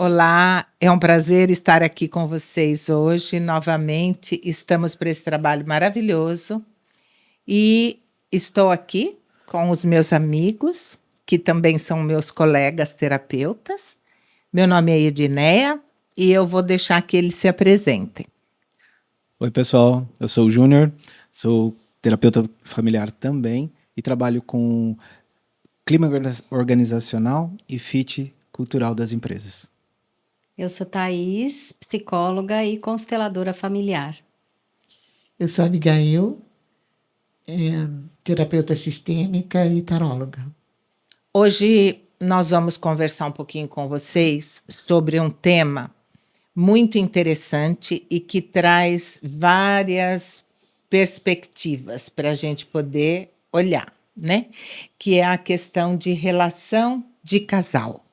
Olá, é um prazer estar aqui com vocês hoje. Novamente, estamos para esse trabalho maravilhoso e estou aqui com os meus amigos, que também são meus colegas terapeutas. Meu nome é Edineia e eu vou deixar que eles se apresentem. Oi, pessoal. Eu sou o Júnior, sou terapeuta familiar também e trabalho com clima organizacional e fit cultural das empresas. Eu sou Thaís, psicóloga e consteladora familiar. Eu sou a Abigail, terapeuta sistêmica e taróloga. Hoje nós vamos conversar um pouquinho com vocês sobre um tema muito interessante e que traz várias perspectivas para a gente poder olhar, né? Que é a questão de relação de casal.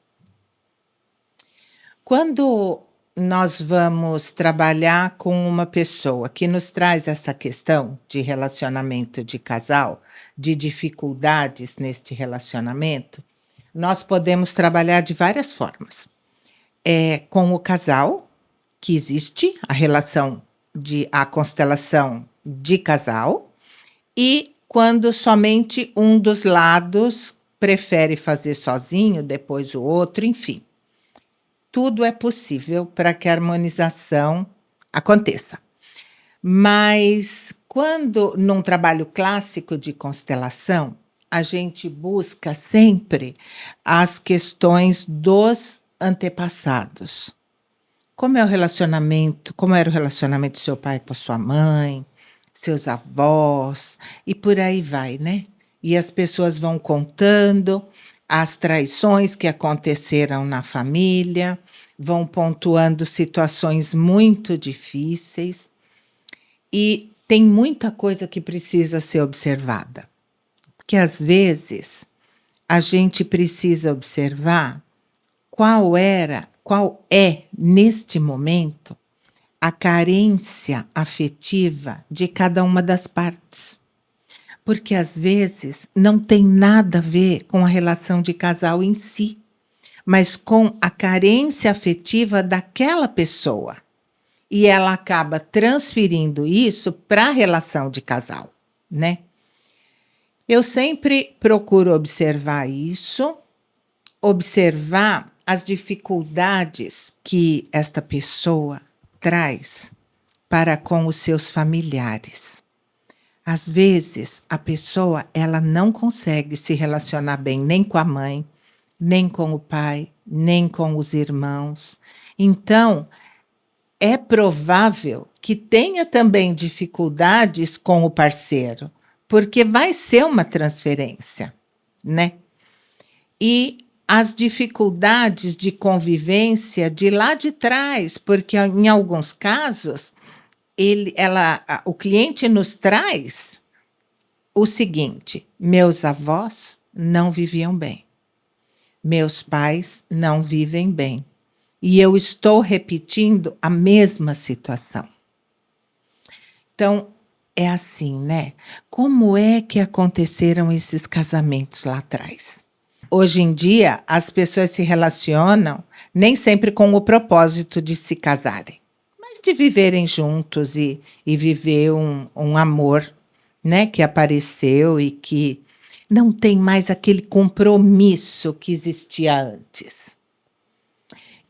Quando nós vamos trabalhar com uma pessoa que nos traz essa questão de relacionamento de casal, de dificuldades neste relacionamento, nós podemos trabalhar de várias formas. Com o casal, que existe a constelação de casal, e quando somente um dos lados prefere fazer sozinho, depois o outro, enfim. Tudo é possível para que a harmonização aconteça. Mas quando num trabalho clássico de constelação, a gente busca sempre as questões dos antepassados. Como era o relacionamento do seu pai com a sua mãe, seus avós, e por aí vai, né? E as pessoas vão contando as traições que aconteceram na família, vão pontuando situações muito difíceis, e tem muita coisa que precisa ser observada. Porque, às vezes, a gente precisa observar qual é, neste momento, a carência afetiva de cada uma das partes. Porque, às vezes, não tem nada a ver com a relação de casal em si, mas com a carência afetiva daquela pessoa. E ela acaba transferindo isso para a relação de casal, né? Eu sempre procuro observar isso, observar as dificuldades que esta pessoa traz para com os seus familiares. Às vezes, a pessoa ela não consegue se relacionar bem nem com a mãe, nem com o pai, nem com os irmãos. Então, é provável que tenha também dificuldades com o parceiro, porque vai ser uma transferência, né? E as dificuldades de convivência de lá de trás, porque em alguns casos o cliente nos traz o seguinte: meus avós não viviam bem, meus pais não vivem bem, e eu estou repetindo a mesma situação. Então, é assim, né? Como é que aconteceram esses casamentos lá atrás? Hoje em dia, as pessoas se relacionam nem sempre com o propósito de se casarem, mas de viverem juntos e viver um amor, né, que apareceu e que não tem mais aquele compromisso que existia antes.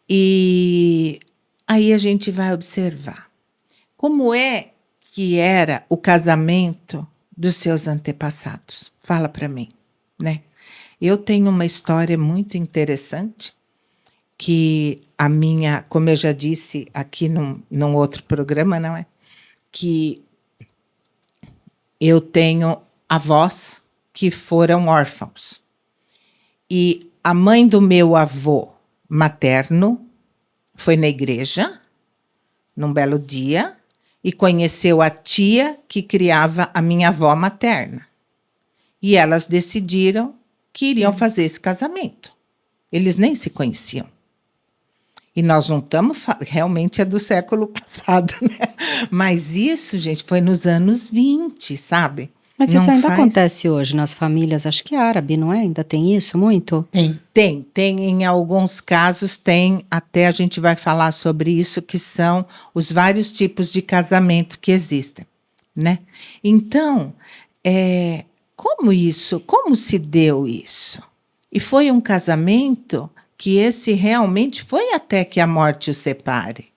E aí a gente vai observar como é que era o casamento dos seus antepassados. Fala para mim, né? Eu tenho uma história muito interessante que como eu já disse aqui num outro programa, não é? Que eu tenho avós que foram órfãos. E a mãe do meu avô materno foi na igreja, num belo dia, e conheceu a tia que criava a minha avó materna. E elas decidiram que iriam fazer esse casamento. Eles nem se conheciam. E nós não estamos... Realmente é do século passado, né? Mas isso, gente, foi nos anos 20, sabe? Mas Não isso ainda faz? acontece hoje nas famílias, acho que árabe, não é? Ainda tem isso muito? Tem. Em alguns casos tem, até a gente vai falar sobre isso, que são os vários tipos de casamento que existem, né? Então, como se deu isso? E foi um casamento que esse realmente foi até que a morte o separe.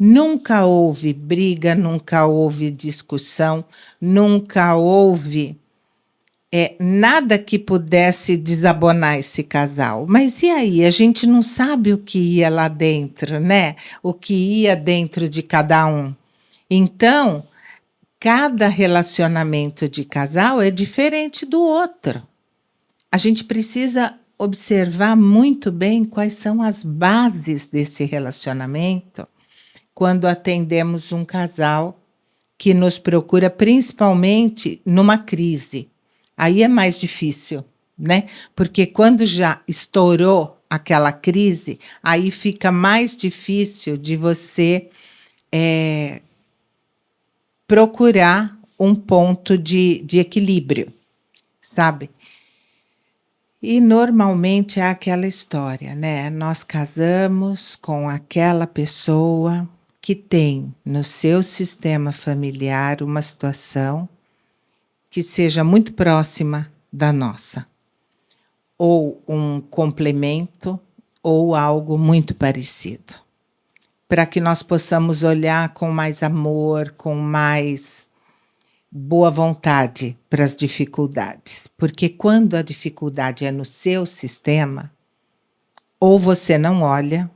Nunca houve briga, nunca houve discussão, nunca houve nada que pudesse desabonar esse casal. Mas e aí? A gente não sabe o que ia lá dentro, né? O que ia dentro de cada um. Então, cada relacionamento de casal é diferente do outro. A gente precisa observar muito bem quais são as bases desse relacionamento quando atendemos um casal que nos procura, principalmente numa crise. Aí é mais difícil, né? Porque quando já estourou aquela crise, aí fica mais difícil de você procurar um ponto de equilíbrio, sabe? E normalmente é aquela história, né? Nós casamos com aquela pessoa que tem no seu sistema familiar uma situação que seja muito próxima da nossa, ou um complemento, ou algo muito parecido, para que nós possamos olhar com mais amor, com mais boa vontade para as dificuldades. Porque quando a dificuldade é no seu sistema, ou você não olha,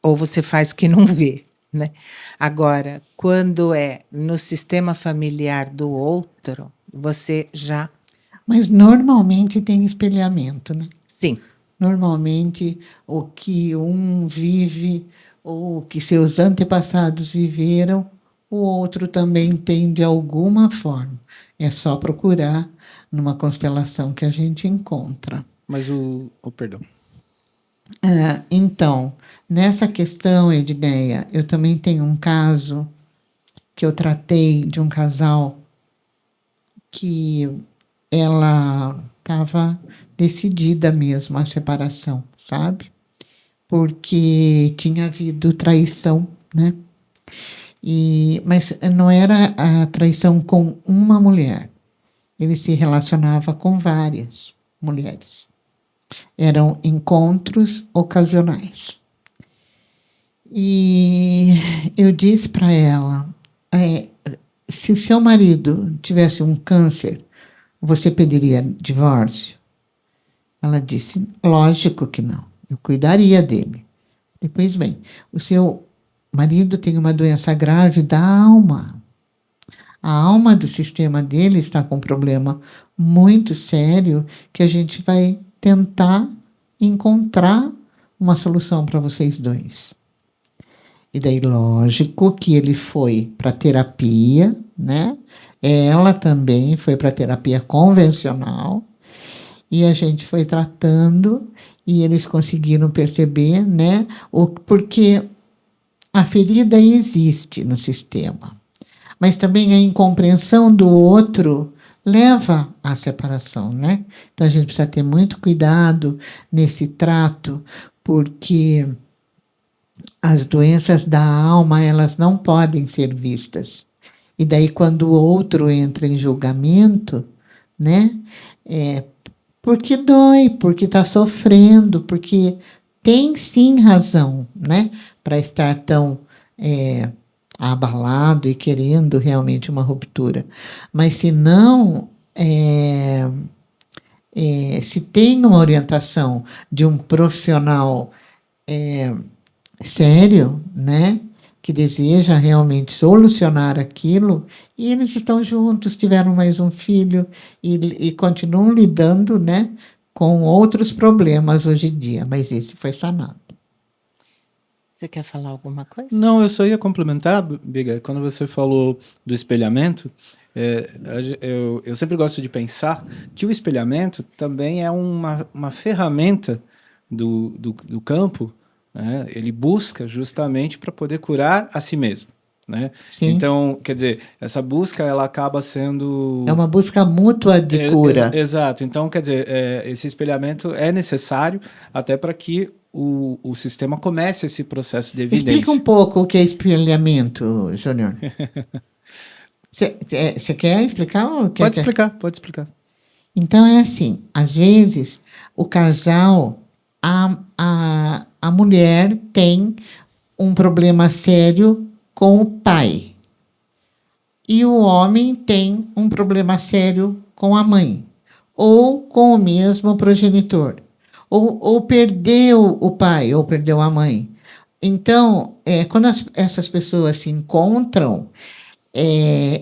ou você faz que não vê, né? Agora, quando é no sistema familiar do outro, você já. Mas normalmente tem espelhamento, né? Sim, Normalmente o que um vive ou o que seus antepassados viveram, o outro também tem de alguma forma. É só procurar numa constelação que a gente encontra. Mas perdão. Então, nessa questão, Edneia, eu também tenho um caso que eu tratei de um casal que ela estava decidida mesmo a separação, sabe? Porque tinha havido traição, né? Mas não era a traição com uma mulher. Ele se relacionava com várias mulheres. Eram encontros ocasionais. E eu disse para ela, se o seu marido tivesse um câncer, você pediria divórcio? Ela disse, lógico que não, eu cuidaria dele. Pois bem, o seu marido tem uma doença grave da alma. A alma do sistema dele está com um problema muito sério que a gente vai tentar encontrar uma solução para vocês dois. E daí, lógico que ele foi para terapia, né? Ela também foi para terapia convencional. E a gente foi tratando e eles conseguiram perceber, né? Porque a ferida existe no sistema, mas também a incompreensão do outro leva à separação, né? Então a gente precisa ter muito cuidado nesse trato, porque as doenças da alma, elas não podem ser vistas. E daí quando o outro entra em julgamento, né? Porque dói, porque está sofrendo, porque tem sim razão, né? Para estar tão abalado e querendo realmente uma ruptura. Mas se não, se tem uma orientação de um profissional sério, né? Que deseja realmente solucionar aquilo, e eles estão juntos, tiveram mais um filho e continuam lidando, né, com outros problemas hoje em dia, mas esse foi sanado. você quer falar alguma coisa? Não, eu só ia complementar, Biga, quando você falou do espelhamento, eu sempre gosto de pensar que o espelhamento também é uma ferramenta do campo, né? Ele busca justamente para poder curar a si mesmo. né? Sim. Então, quer dizer, essa busca ela acaba sendo É uma busca mútua de cura. Exato. Então, quer dizer, esse espelhamento é necessário até para que o sistema comece esse processo de evidência. Explica um pouco o que é espelhamento, Júnior. Você quer explicar? Ou quer Pode explicar, pode explicar. Então é assim, às vezes o casal, a mulher tem um problema sério com o pai. E o homem tem um problema sério com a mãe. Ou com o mesmo progenitor. Ou perdeu o pai, ou perdeu a mãe. Então, quando essas pessoas se encontram,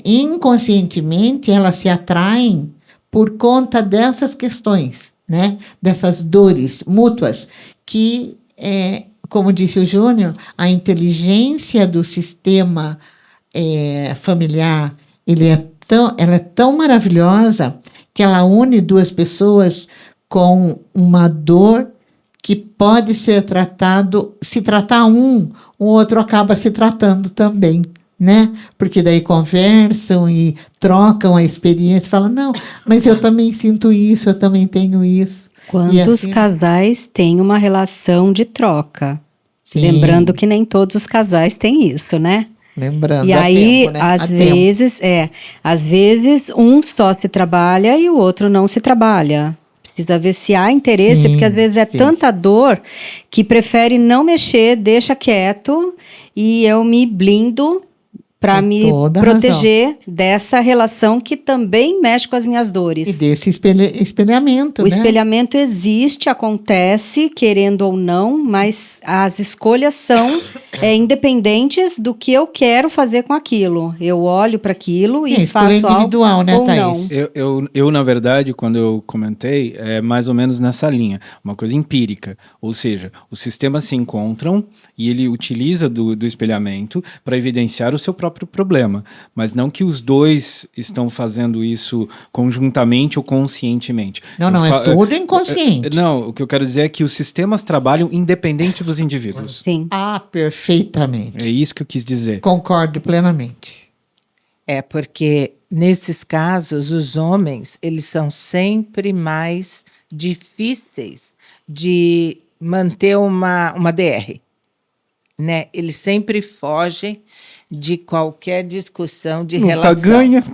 inconscientemente elas se atraem por conta dessas questões, né? Dessas dores mútuas, que, como disse o Júnior, a inteligência do sistema familiar ela é tão maravilhosa que ela une duas pessoas com uma dor que pode ser tratado, se tratar o outro acaba se tratando também, né? Porque daí conversam e trocam a experiência, falam, não, mas eu também sinto isso, eu também tenho isso. Quantos assim, casais têm uma relação de troca? Sim. Lembrando que nem todos os casais têm isso, né? Lembrando, E aí, tempo, né? às vezes um só se trabalha e o outro não se trabalha. Precisa ver se há interesse, Sim, porque às vezes é sim. tanta dor que prefere não mexer, deixa quieto e eu me blindo para Tem me toda a proteger dessa relação que também mexe com as minhas E dores. desse espelhamento, O né? espelhamento existe, acontece, querendo ou não, mas as escolhas são independentes do que eu quero fazer com aquilo. Eu olho para aquilo Sim, e escolha faço algo individual, né, ou Thaís? não. Eu, na verdade, quando eu comentei, é mais ou menos nessa linha, uma coisa empírica. Ou seja, os sistemas se encontram e ele utiliza do espelhamento para evidenciar o seu próprio problema. Mas não que os dois estão fazendo isso conjuntamente ou conscientemente. Não, é tudo inconsciente. Não, o que eu quero dizer é que os sistemas trabalham independente dos indivíduos. Sim. Ah, perfeitamente. É isso que eu quis dizer. Concordo plenamente. Porque nesses casos os homens, eles são sempre mais difíceis de manter uma DR, né? Eles sempre fogem de qualquer discussão de Nunca relação. ganha.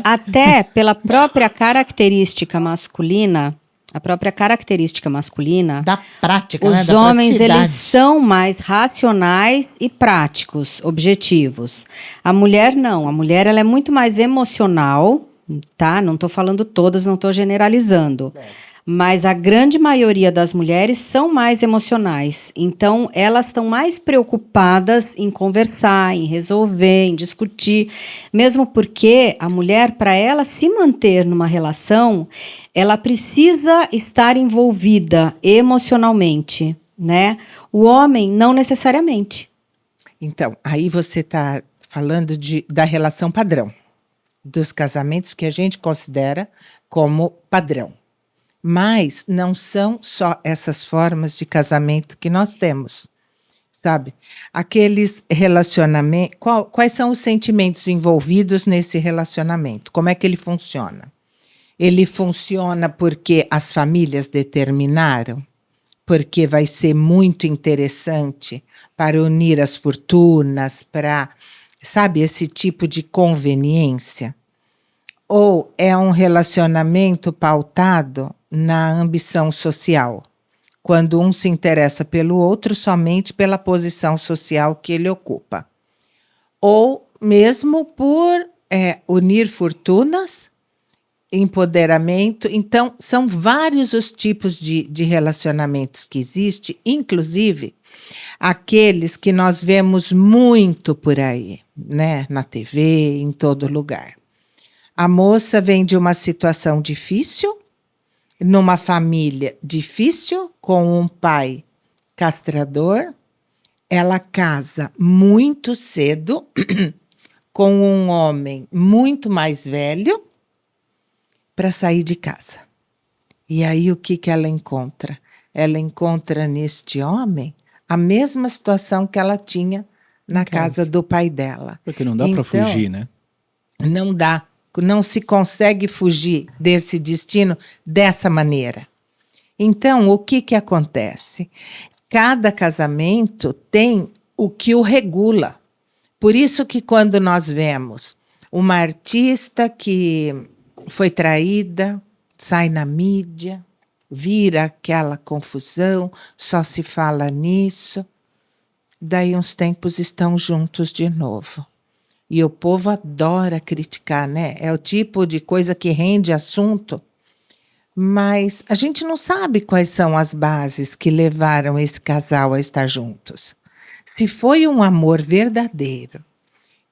Até pela própria característica masculina, Da prática, né? os Da homens, eles praticidade. são mais racionais e práticos, objetivos. A mulher não, a mulher ela é muito mais emocional, tá? Não estou falando todas, não estou generalizando. Mas a grande maioria das mulheres são mais emocionais. Então, elas estão mais preocupadas em conversar, em resolver, em discutir. Mesmo porque a mulher, para ela se manter numa relação, ela precisa estar envolvida emocionalmente, né? O homem, não necessariamente. Então, aí você está falando da relação padrão, dos casamentos que a gente considera como padrão. Mas não são só essas formas de casamento que nós temos, sabe? Aqueles relacionamentos... Quais são os sentimentos envolvidos nesse relacionamento? Como é que ele funciona? Ele funciona porque as famílias determinaram, porque vai ser muito interessante para unir as fortunas, para, sabe, esse tipo de conveniência? Ou é um relacionamento pautado na ambição social, quando um se interessa pelo outro somente pela posição social que ele ocupa? Ou mesmo por unir fortunas, empoderamento. Então, são vários os tipos de relacionamentos que existem, inclusive aqueles que nós vemos muito por aí, né? Na TV, em todo lugar. A moça vem de uma situação difícil, numa família difícil, com um pai castrador. Ela casa muito cedo com um homem muito mais velho para sair de casa. E aí o que ela encontra? Ela encontra neste homem a mesma situação que ela tinha na Em casa. casa do pai dela. Porque não dá para Então, fugir, né? Não dá, não se consegue fugir desse destino dessa maneira. Então, o que que acontece? Cada casamento tem o que o regula. Por isso que quando nós vemos uma artista que foi traída, sai na mídia, vira aquela confusão, só se fala nisso, daí uns tempos estão juntos de novo. E o povo adora criticar, né? É o tipo de coisa que rende assunto. Mas a gente não sabe quais são as bases que levaram esse casal a estar juntos. Se foi um amor verdadeiro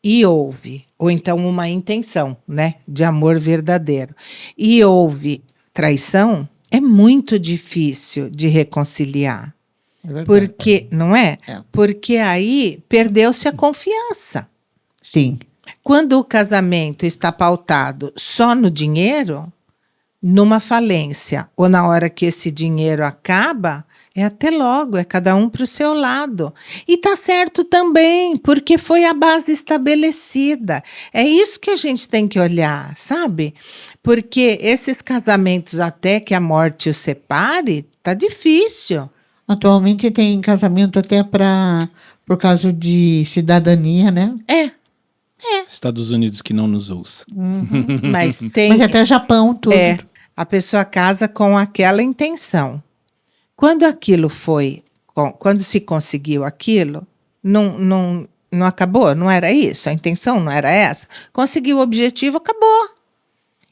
e houve, ou então uma intenção, né, de amor verdadeiro, e houve traição, é muito difícil de reconciliar. É verdade. Porque, não é? É. Porque aí perdeu-se a confiança. Sim. Quando o casamento está pautado só no dinheiro, numa falência, ou na hora que esse dinheiro acaba, é até logo, é cada um para o seu lado. E tá certo também, porque foi a base estabelecida. É isso que a gente tem que olhar, sabe? Porque esses casamentos até que a morte os separe, tá difícil. Atualmente tem casamento até por causa de cidadania, né? É, Estados Unidos que não nos ouça. mas tem. Mas até Japão, tudo. É, a pessoa casa com aquela intenção. Quando aquilo foi, quando se conseguiu aquilo, não acabou, não era isso, a intenção não era essa. Conseguiu o objetivo, acabou.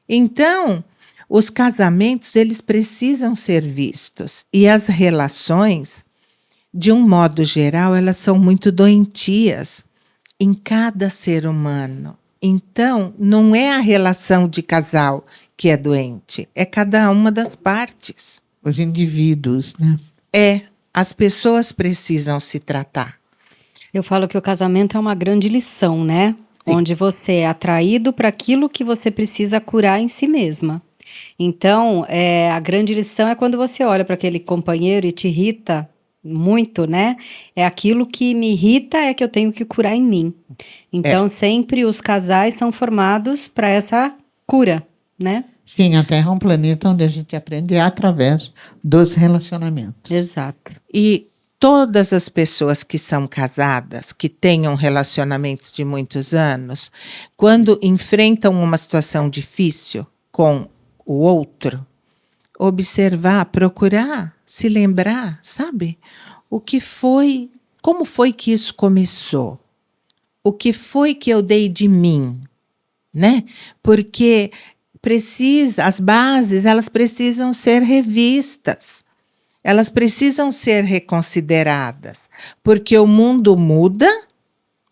Então, os casamentos, eles precisam ser vistos. E as relações, de um modo geral, elas são muito doentias em cada ser humano. Então, não é a relação de casal que é doente, é cada uma das partes. Os indivíduos, né? As pessoas precisam se tratar. Eu falo que o casamento é uma grande lição, né? Sim. Onde você é atraído para aquilo que você precisa curar em si mesma. Então, a grande lição é quando você olha para aquele companheiro e te irrita muito, né? É aquilo que me irrita é que eu tenho que curar em mim. Então, sempre os casais são formados para essa cura, né? Sim, a Terra é um planeta onde a gente aprende através dos relacionamentos. Exato. E todas as pessoas que são casadas, que têm um relacionamento de muitos anos, quando enfrentam uma situação difícil com o outro, observar, procurar, se lembrar, sabe? O que foi, como foi que isso começou? O que foi que eu dei de mim, né? Porque as bases, elas precisam ser revistas. Elas precisam ser reconsideradas, porque o mundo muda,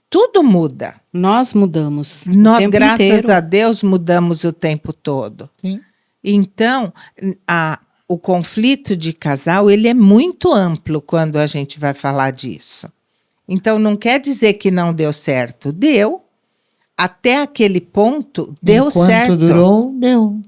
tudo muda. Nós mudamos. o Nós, tempo graças inteiro. a Deus, mudamos o tempo todo. Sim. Então, o conflito de casal, ele é muito amplo quando a gente vai falar disso. Então, não quer dizer que não deu certo. Deu. Até aquele ponto, deu Enquanto certo. durou, deu.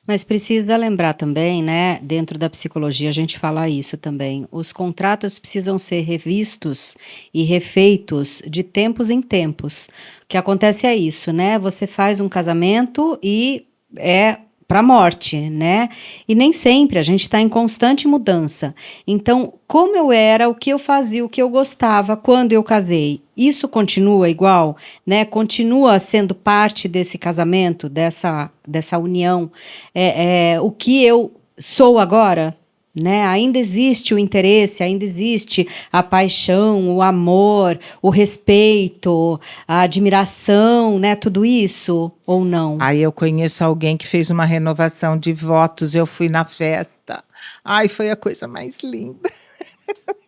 Mas precisa lembrar também, né? Dentro da psicologia a gente fala isso também. Os contratos precisam ser revistos e refeitos de tempos em tempos. O que acontece é isso, né? Você faz um casamento e é para a morte, né? E nem sempre, a gente está em constante mudança. Então, como eu era, o que eu fazia, o que eu gostava quando eu casei, isso continua igual, né? Continua sendo parte desse casamento, dessa união. O que eu sou agora, né? Ainda existe o interesse, ainda existe a paixão, o amor, o respeito, a admiração, né? Tudo isso ou não? Aí eu conheço alguém que fez uma renovação de votos, eu fui na festa. Ai, foi a coisa mais linda.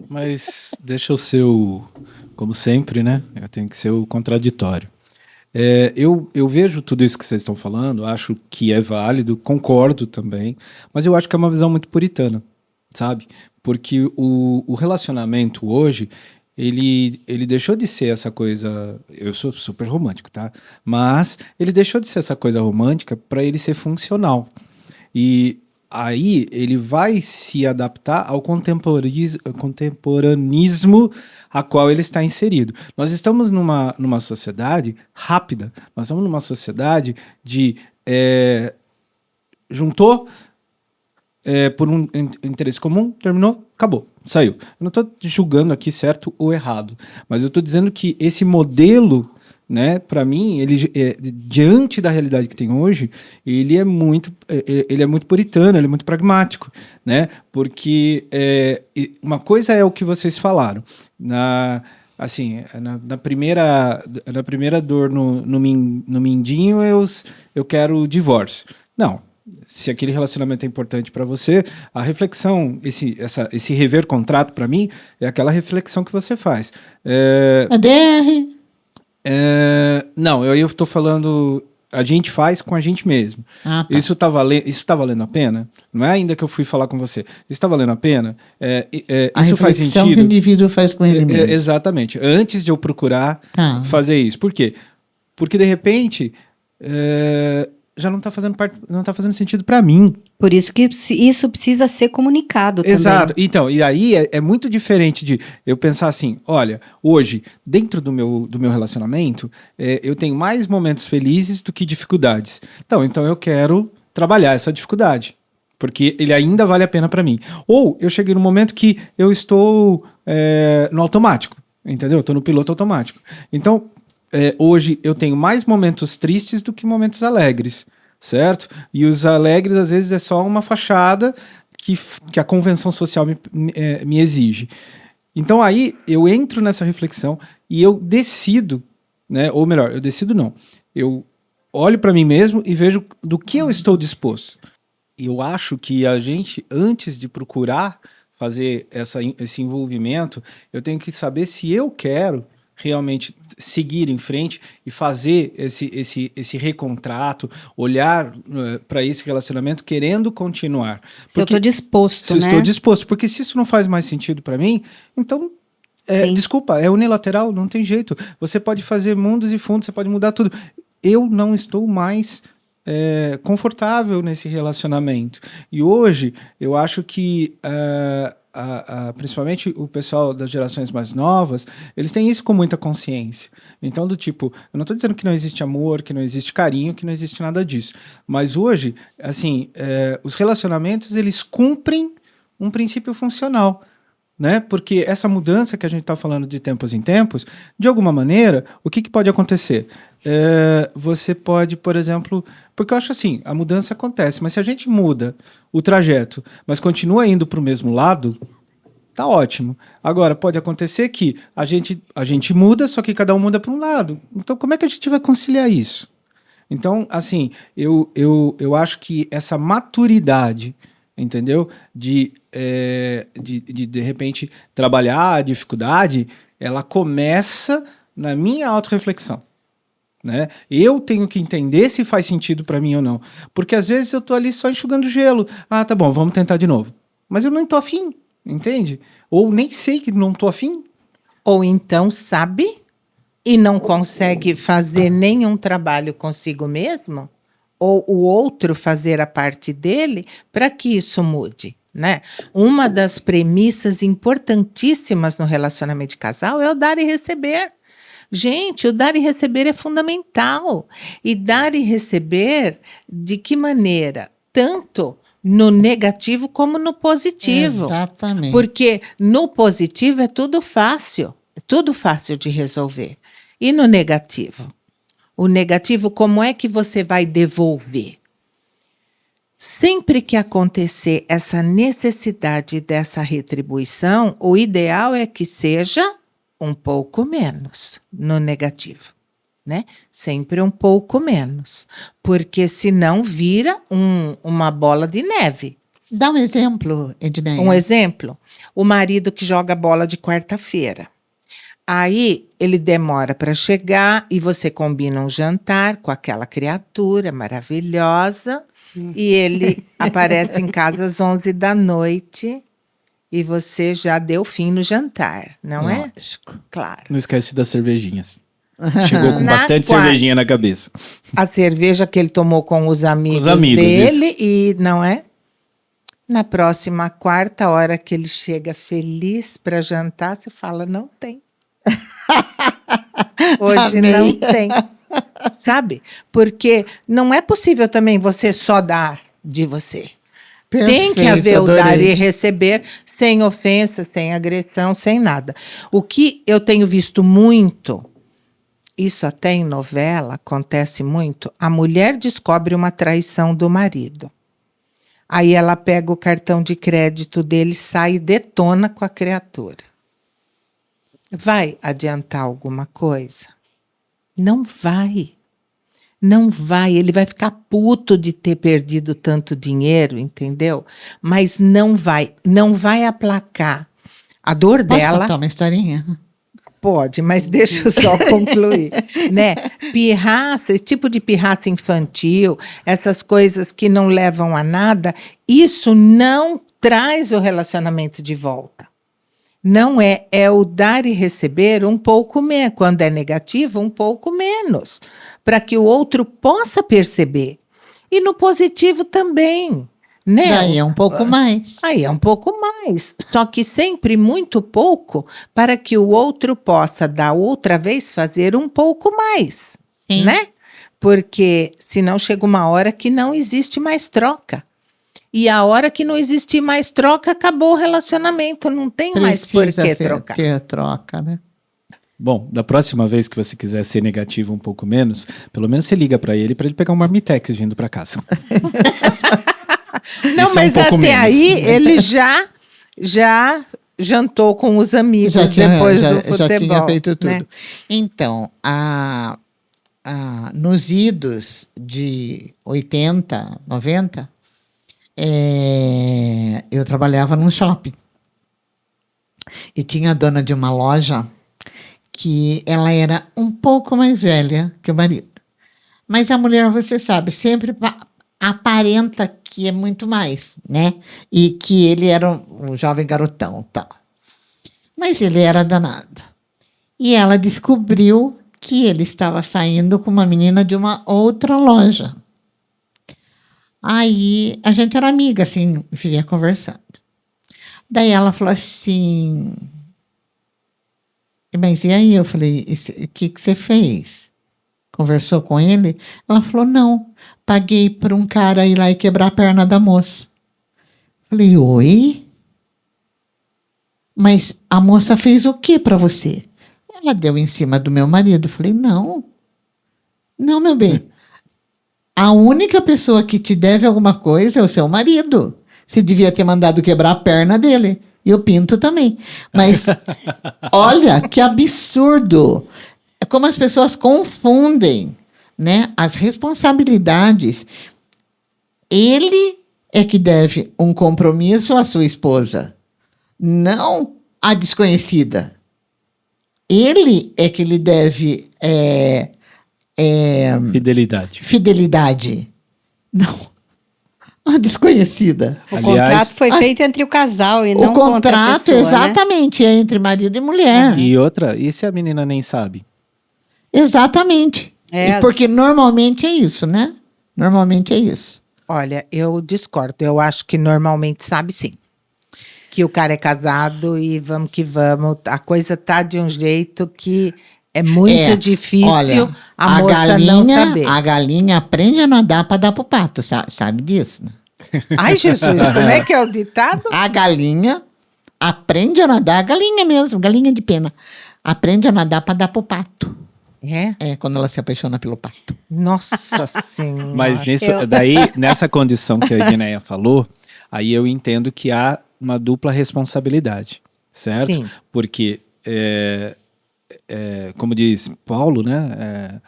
Mas deixa eu ser como sempre, né? Eu tenho que ser o contraditório. Eu vejo tudo isso que vocês estão falando, acho que é válido, concordo também, mas eu acho que é uma visão muito puritana, sabe? Porque o relacionamento hoje, ele deixou de ser essa coisa. Eu sou super romântico, tá? Mas ele deixou de ser essa coisa romântica para ele ser funcional. E aí ele vai se adaptar ao contemporanismo a qual ele está inserido. Nós estamos numa sociedade rápida, nós estamos numa sociedade de juntou por um interesse comum, terminou, acabou, saiu. Eu não estou julgando aqui certo ou errado, mas eu estou dizendo que esse modelo, né, para mim, ele diante da realidade que tem hoje, ele é muito puritano, ele é muito pragmático, né? Porque uma coisa é o que vocês falaram na primeira dor no mindinho, eu quero o divórcio. Não. Se aquele relacionamento é importante para você, a reflexão, esse rever contrato, para mim, é aquela reflexão que você faz. A DR? Não, eu estou falando, a gente faz com a gente mesmo. Ah, tá. Isso tá valendo a pena? Não é ainda que eu fui falar com você. Isso está valendo a pena? Isso faz sentido? A reflexão que o indivíduo faz com ele mesmo. Exatamente. Antes de eu procurar fazer isso. Por quê? Porque, de repente, já não está fazendo sentido para mim. Por isso que isso precisa ser comunicado também. Exato. Então, e aí é muito diferente de eu pensar assim, olha, hoje, dentro do meu relacionamento, eu tenho mais momentos felizes do que dificuldades. Então eu quero trabalhar essa dificuldade, porque ele ainda vale a pena para mim. Ou eu cheguei no momento que eu estou no automático, entendeu? Eu estou no piloto automático. Então, hoje eu tenho mais momentos tristes do que momentos alegres, certo? E os alegres, às vezes, é só uma fachada que a convenção social me exige. Então, aí, eu entro nessa reflexão e eu decido, né? Ou melhor, eu decido não. Eu olho para mim mesmo e vejo do que eu estou disposto. E eu acho que a gente, antes de procurar fazer esse envolvimento, eu tenho que saber se eu quero realmente seguir em frente e fazer esse recontrato, olhar para esse relacionamento querendo continuar. Se eu estou disposto, se né? eu estou disposto, porque se isso não faz mais sentido para mim, então, desculpa, é unilateral, não tem jeito. Você pode fazer mundos e fundos, você pode mudar tudo. Eu não estou mais confortável nesse relacionamento. E hoje, eu acho que principalmente o pessoal das gerações mais novas, eles têm isso com muita consciência. Então, do tipo, eu não estou dizendo que não existe amor, que não existe carinho, que não existe nada disso. Mas hoje, assim, os relacionamentos, eles cumprem um princípio funcional, né? Porque essa mudança que a gente está falando de tempos em tempos, de alguma maneira, o que pode acontecer? Você pode, por exemplo, porque eu acho assim, a mudança acontece, mas se a gente muda o trajeto, mas continua indo para o mesmo lado, tá ótimo. Agora, pode acontecer que a gente muda, só que cada um muda para um lado. Então, como é que a gente vai conciliar isso? Então, assim, eu acho que essa maturidade, entendeu? De repente, trabalhar a dificuldade, ela começa na minha autorreflexão. Né? Eu tenho que entender se faz sentido para mim ou não. Porque às vezes eu tô ali só enxugando gelo. Ah, tá bom, vamos tentar de novo. Mas eu não tô afim, entende? Ou nem sei que não tô afim. Ou então sabe e não consegue fazer nenhum trabalho consigo mesmo, ou o outro fazer a parte dele para que isso mude. Né? Uma das premissas importantíssimas no relacionamento de casal é o dar e receber. Gente, o dar e receber é fundamental. E dar e receber, de que maneira? Tanto no negativo como no positivo. Exatamente. Porque no positivo é tudo fácil de resolver. E no negativo? O negativo, como é que você vai devolver? Sempre que acontecer essa necessidade dessa retribuição, o ideal é que seja um pouco menos no negativo, né? Sempre um pouco menos, porque senão vira uma bola de neve. Dá um exemplo, Edneia. Um exemplo, o marido que joga bola de quarta-feira. Aí ele demora para chegar e você combina um jantar com aquela criatura maravilhosa e ele aparece em casa às 11 da noite. E você já deu fim no jantar, não é? Lógico. Claro. Não esquece das cervejinhas. Chegou com Na bastante quarta. cervejinha na cabeça. A cerveja que ele tomou com os amigos amigos, dele e não é? Na próxima quarta hora que ele chega feliz para jantar, você fala, não tem. Hoje Amei. não tem. Sabe? Porque não é possível também você só dar de você. Tem que Perfeito, haver o dar adorei. e receber, sem ofensa, sem agressão, sem nada. O que eu tenho visto muito, isso até em novela, acontece muito, a mulher descobre uma traição do marido. Aí ela pega o cartão de crédito dele, sai e detona com a criatura. Vai adiantar alguma coisa? Não vai. Não vai. Ele vai ficar puto de ter perdido tanto dinheiro, entendeu? Mas não vai. Não vai aplacar a dor Posso dela. contar uma historinha? Pode, mas deixa eu só concluir, né? Pirraça, esse tipo de pirraça infantil, essas coisas que não levam a nada, isso não traz o relacionamento de volta. Não é o dar e receber um pouco menos, quando é negativo, um pouco menos, para que o outro possa perceber. E no positivo também, né? Daí é um pouco mais. Aí é um pouco mais, só que sempre muito pouco, para que o outro possa, da outra vez, fazer um pouco mais, Sim. né? Porque senão chega uma hora que não existe mais troca. E a hora que não existir mais troca, acabou o relacionamento, não tem mais por Precisa que ser- trocar. ter troca, né? Bom, da próxima vez que você quiser ser negativo um pouco menos, pelo menos você liga pra ele pegar um marmitex vindo pra casa. Não, Isso é um mas pouco até menos. aí ele já jantou com os amigos depois do futebol. já tinha feito tudo. né? Então, nos idos de 80, 90, eu trabalhava num shopping. E tinha a dona de uma loja que ela era um pouco mais velha que o marido. Mas a mulher, você sabe, sempre aparenta que é muito mais, né? E que ele era um jovem garotão, tal. Mas ele era danado. E ela descobriu que ele estava saindo com uma menina de uma outra loja. Aí a gente era amiga, assim, vivia conversando. Daí ela falou assim, mas e aí? Eu falei, o que você fez? Conversou com ele? Ela falou, não, paguei por um cara ir lá e quebrar a perna da moça. Falei, oi? Mas a moça fez o que para você? Ela deu em cima do meu marido. Falei, não, meu bem. A única pessoa que te deve alguma coisa é o seu marido. Você devia ter mandado quebrar a perna dele. E o pinto também. Mas, olha, que absurdo. É como as pessoas confundem, né, as responsabilidades. Ele é que deve um compromisso à sua esposa, não a desconhecida. Ele é que lhe deve Fidelidade. não a desconhecida. O Aliás, contrato foi feito entre o casal e não O com outra contrato, pessoa, né? exatamente, é entre marido e mulher. E outra, e se a menina nem sabe? Exatamente. É. E porque normalmente é isso, né? Normalmente é isso. Olha, eu discordo. Eu acho que normalmente sabe sim. Que o cara é casado e vamos que vamos. A coisa tá de um jeito que é muito difícil Olha, a moça não saber. A galinha aprende a nadar para dar pro pato, sabe disso? Né? Ai, Jesus, como é que é o ditado? A galinha aprende a nadar, a galinha mesmo, galinha de pena, aprende a nadar para dar pro pato. É? É, quando ela se apaixona pelo pato. Nossa Senhora. Mas nessa condição que a Edneia falou, aí eu entendo que há uma dupla responsabilidade, certo? Sim. Porque, como diz Paulo, né?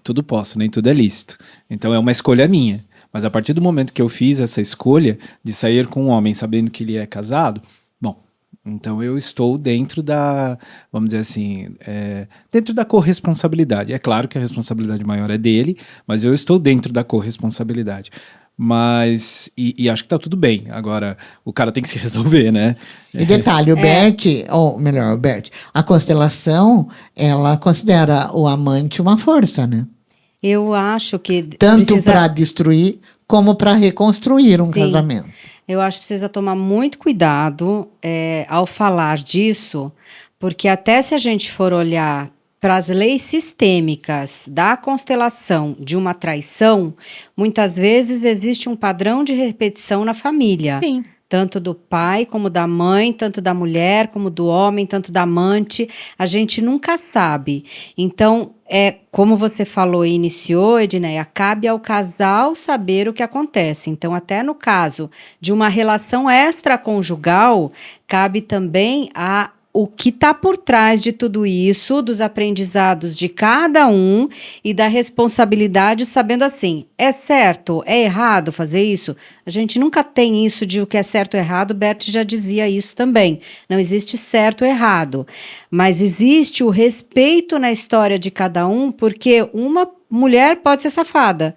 Tudo posso, nem tudo é lícito. Então é uma escolha minha. Mas a partir do momento que eu fiz essa escolha de sair com um homem sabendo que ele é casado, bom, então eu estou dentro da, vamos dizer assim, dentro da corresponsabilidade. É claro que a responsabilidade maior é dele, mas eu estou dentro da corresponsabilidade. Mas, e acho que tá tudo bem. Agora, o cara tem que se resolver, né? E detalhe, o Bert, ou melhor, o Bert, a constelação, ela considera o amante uma força, né? Eu acho que Tanto precisa... para destruir como para reconstruir um Sim. casamento. Eu acho que precisa tomar muito cuidado ao falar disso, porque até se a gente for olhar para as leis sistêmicas da constelação de uma traição, muitas vezes existe um padrão de repetição na família. Sim. Tanto do pai como da mãe, tanto da mulher como do homem, tanto da amante, a gente nunca sabe. Então, como você falou e iniciou, Edneia, cabe ao casal saber o que acontece. Então, até no caso de uma relação extraconjugal, cabe também o que está por trás de tudo isso, dos aprendizados de cada um e da responsabilidade, sabendo assim, é certo, é errado fazer isso? A gente nunca tem isso de o que é certo ou errado, Bert já dizia isso também. Não existe certo ou errado, mas existe o respeito na história de cada um, porque uma mulher pode ser safada,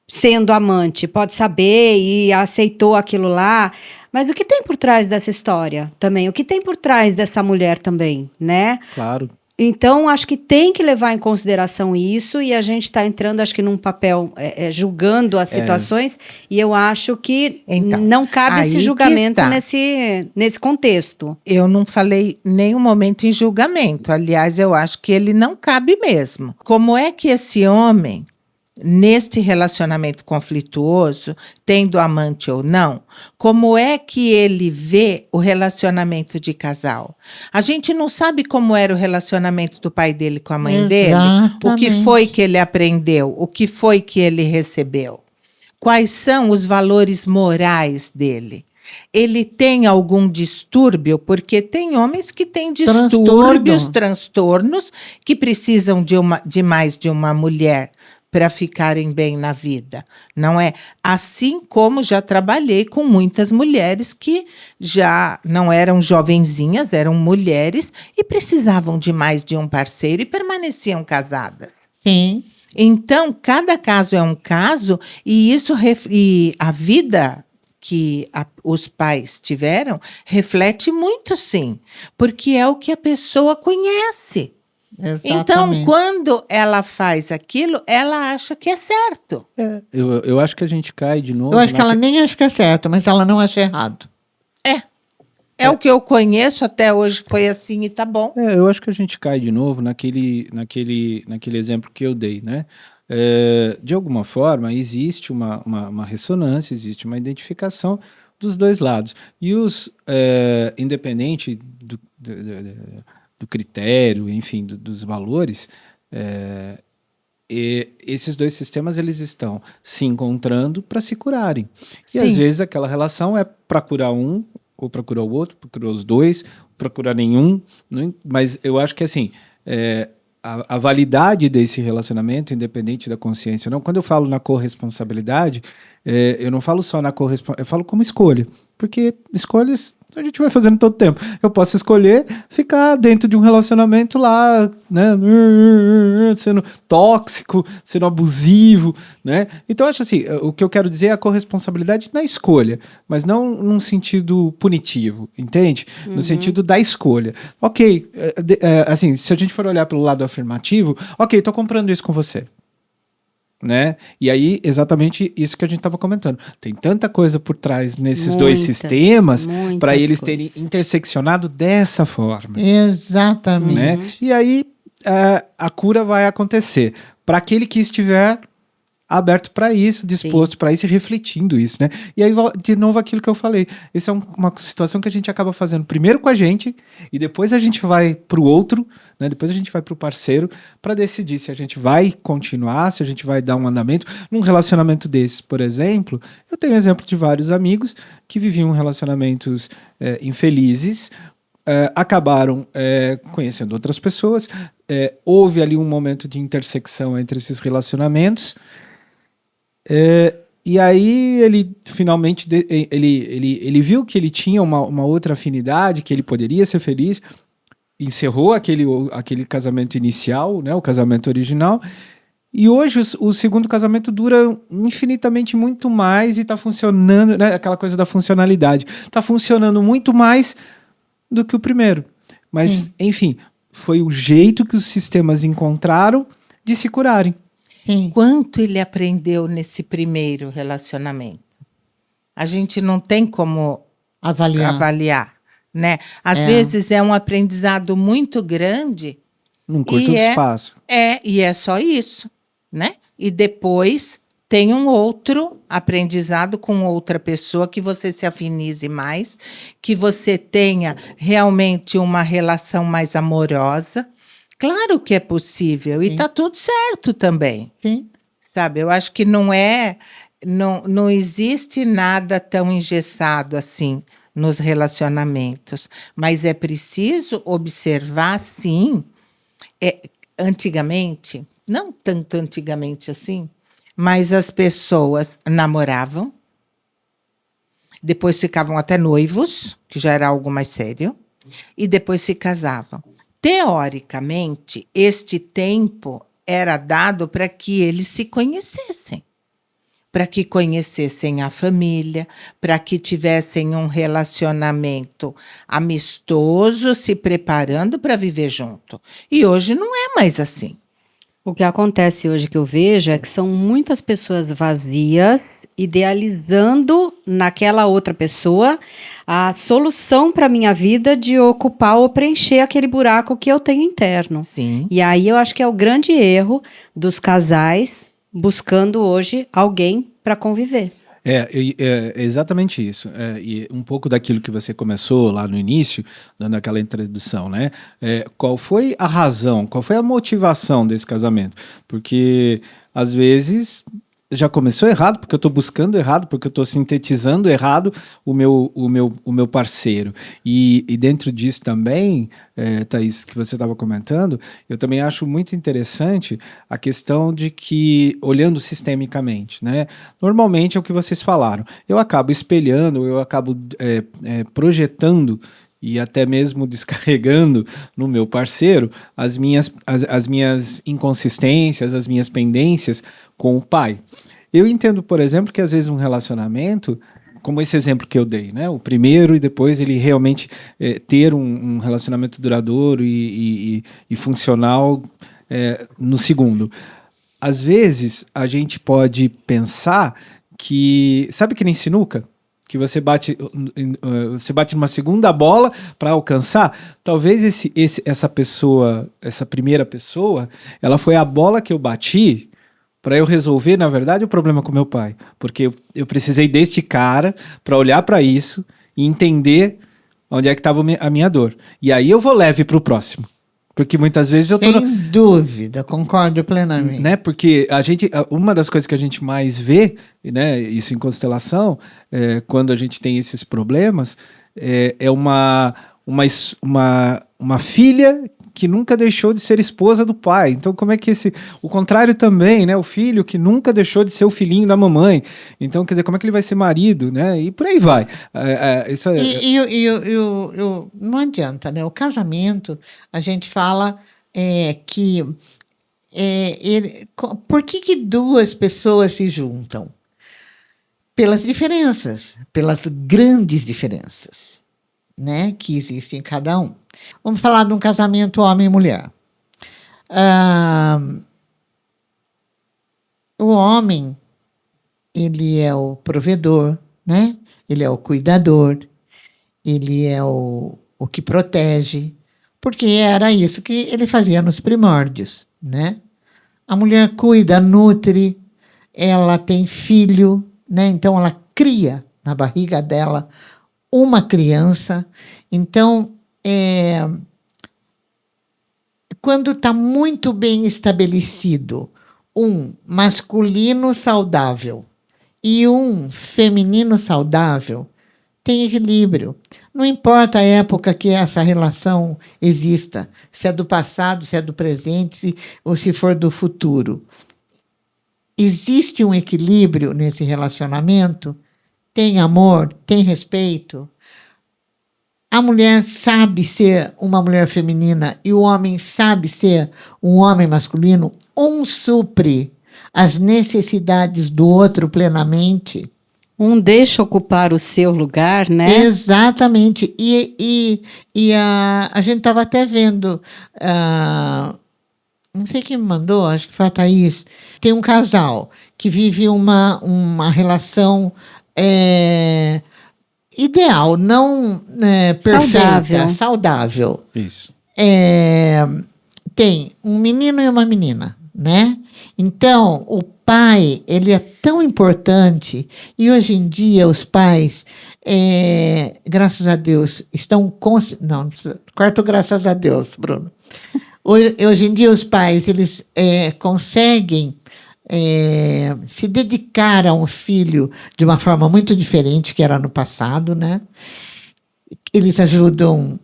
sendo amante, pode saber e aceitou aquilo lá, mas o que tem por trás dessa história também? O que tem por trás dessa mulher também, né? Claro. Então, acho que tem que levar em consideração isso e a gente está entrando, acho que num papel julgando as situações e eu acho que Então, não cabe aí esse que julgamento está. nesse contexto. Eu não falei nenhum momento em julgamento. Aliás, eu acho que ele não cabe mesmo. Como é que esse homem, neste relacionamento conflituoso, tendo amante ou não, como é que ele vê o relacionamento de casal? A gente não sabe como era o relacionamento do pai dele com a mãe dele, o que Exatamente. foi que ele aprendeu, o que foi que ele recebeu. Quais são os valores morais dele? Ele tem algum distúrbio? Porque tem homens que têm distúrbios, transtornos, que precisam de mais de uma mulher para ficarem bem na vida, não é? Assim como já trabalhei com muitas mulheres que já não eram jovenzinhas, eram mulheres e precisavam de mais de um parceiro e permaneciam casadas. Sim. Então, cada caso é um caso e e a vida que os pais tiveram reflete muito, sim, porque é o que a pessoa conhece. Então, Exatamente. quando ela faz aquilo, ela acha que é certo. Eu acho que a gente cai de novo. Eu acho que ela nem acha que é certo, mas ela não acha errado. É o que eu conheço, até hoje foi assim e tá bom. Eu acho que a gente cai de novo naquele exemplo que eu dei, né? De alguma forma, existe uma ressonância, existe uma identificação dos dois lados. E independente do critério, enfim, dos valores, esses dois sistemas eles estão se encontrando para se curarem. E Sim. às vezes aquela relação é para curar um, ou para curar o outro, para curar os dois, para curar nenhum. Mas eu acho que assim, a validade desse relacionamento, independente da consciência ou não, quando eu falo na corresponsabilidade, eu não falo só na corresponsabilidade, eu falo como escolha. Porque escolhas a gente vai fazendo todo tempo. Eu posso escolher ficar dentro de um relacionamento lá, né, sendo tóxico, sendo abusivo, né? Então, acho assim, o que eu quero dizer é a corresponsabilidade na escolha, mas não num sentido punitivo, entende? No sentido da escolha. Ok, assim, se a gente for olhar pelo lado afirmativo, ok, tô comprando isso com você. Né? E aí, exatamente isso que a gente estava comentando. Tem tanta coisa por trás nesses dois sistemas para eles terem interseccionado dessa forma. Exatamente. Né? E aí, a cura vai acontecer para aquele que estiver aberto para isso, disposto para isso e refletindo isso, né? E aí, de novo, aquilo que eu falei. Essa é uma situação que a gente acaba fazendo primeiro com a gente e depois a gente vai para o outro, né? Depois a gente vai para o parceiro para decidir se a gente vai continuar, se a gente vai dar um andamento. Num relacionamento desses, por exemplo, eu tenho exemplo de vários amigos que viviam relacionamentos infelizes, acabaram conhecendo outras pessoas, houve ali um momento de intersecção entre esses relacionamentos. E aí ele finalmente ele viu que ele tinha uma outra afinidade, que ele poderia ser feliz, encerrou aquele casamento inicial, né, o casamento original, e hoje o segundo casamento dura infinitamente muito mais e está funcionando, né, aquela coisa da funcionalidade, está funcionando muito mais do que o primeiro. Mas, enfim, foi o jeito que os sistemas encontraram de se curarem. Sim. Quanto ele aprendeu nesse primeiro relacionamento? A gente não tem como avaliar, né? Às vezes é um aprendizado muito grande Num curto espaço. e é só isso, né? E depois tem um outro aprendizado com outra pessoa que você se afinize mais, que você tenha realmente uma relação mais amorosa. Claro que é possível e tá tudo certo também. Sim. Sabe, eu acho que não existe nada tão engessado assim nos relacionamentos, mas é preciso observar, sim, antigamente, não tanto antigamente assim, mas as pessoas namoravam, depois ficavam até noivos, que já era algo mais sério, e depois se casavam. Teoricamente, este tempo era dado para que eles se conhecessem, para que conhecessem a família, para que tivessem um relacionamento amistoso, se preparando para viver junto. E hoje não é mais assim. O que acontece hoje que eu vejo é que são muitas pessoas vazias, idealizando naquela outra pessoa a solução para a minha vida de ocupar ou preencher aquele buraco que eu tenho interno. Sim. E aí eu acho que é o grande erro dos casais buscando hoje alguém para conviver. É exatamente isso. E um pouco daquilo que você começou lá no início, dando aquela introdução, né? Qual foi a razão, qual foi a motivação desse casamento? Porque, às vezes, já começou errado, porque eu estou buscando errado, porque eu estou sintetizando errado o meu parceiro. E dentro disso também, Thaís, que você estava comentando, eu também acho muito interessante a questão de que, olhando sistemicamente, né? Normalmente é o que vocês falaram. Eu acabo espelhando, eu acabo projetando e até mesmo descarregando no meu parceiro as minhas inconsistências, as minhas pendências com o pai. Eu entendo, por exemplo, que às vezes um relacionamento, como esse exemplo que eu dei, né? O primeiro e depois ele realmente ter um relacionamento duradouro e funcional no segundo. Às vezes a gente pode pensar que... Sabe que nem sinuca? Que você bate numa segunda bola para alcançar. Talvez essa pessoa, essa primeira pessoa, ela foi a bola que eu bati para eu resolver, na verdade, o problema com meu pai. Porque eu precisei deste cara para olhar para isso e entender onde é que estava a minha dor. E aí eu vou leve para o próximo. Porque muitas vezes eu tô... Sem dúvida, concordo plenamente. Né? Porque uma das coisas que a gente mais vê, né, isso em constelação, quando a gente tem esses problemas, é uma filha que nunca deixou de ser esposa do pai. Então, como é que o contrário também, né? O filho que nunca deixou de ser o filhinho da mamãe. Então, quer dizer, como é que ele vai ser marido, né? E por aí vai. Não adianta, né? O casamento, a gente fala que por que duas pessoas se juntam? Pelas diferenças, pelas grandes diferenças, né, que existem em cada um. Vamos falar de um casamento homem e mulher. O homem, ele é o provedor, né? Ele é o cuidador, ele é o que protege, porque era isso que ele fazia nos primórdios, né? A mulher cuida, nutre, ela tem filho, né? Então ela cria na barriga dela uma criança. Então, quando está muito bem estabelecido um masculino saudável e um feminino saudável, tem equilíbrio. Não importa a época que essa relação exista, se é do passado, se é do presente, ou se for do futuro. Existe um equilíbrio nesse relacionamento, tem amor, tem respeito. A mulher sabe ser uma mulher feminina e o homem sabe ser um homem masculino. Um supre as necessidades do outro plenamente. Um deixa ocupar o seu lugar, né? Exatamente. E a gente estava até vendo não sei quem me mandou, acho que foi a Thaís. Tem um casal que vive uma relação ideal, não perfeita, saudável. Isso. Tem um menino e uma menina, né? Então, o pai, ele é tão importante, e hoje em dia os pais, graças a Deus, estão... Não, corta o graças a Deus, Bruno. Hoje em dia os pais, eles conseguem se dedicar a um filho de uma forma muito diferente que era no passado, né? Eles ajudam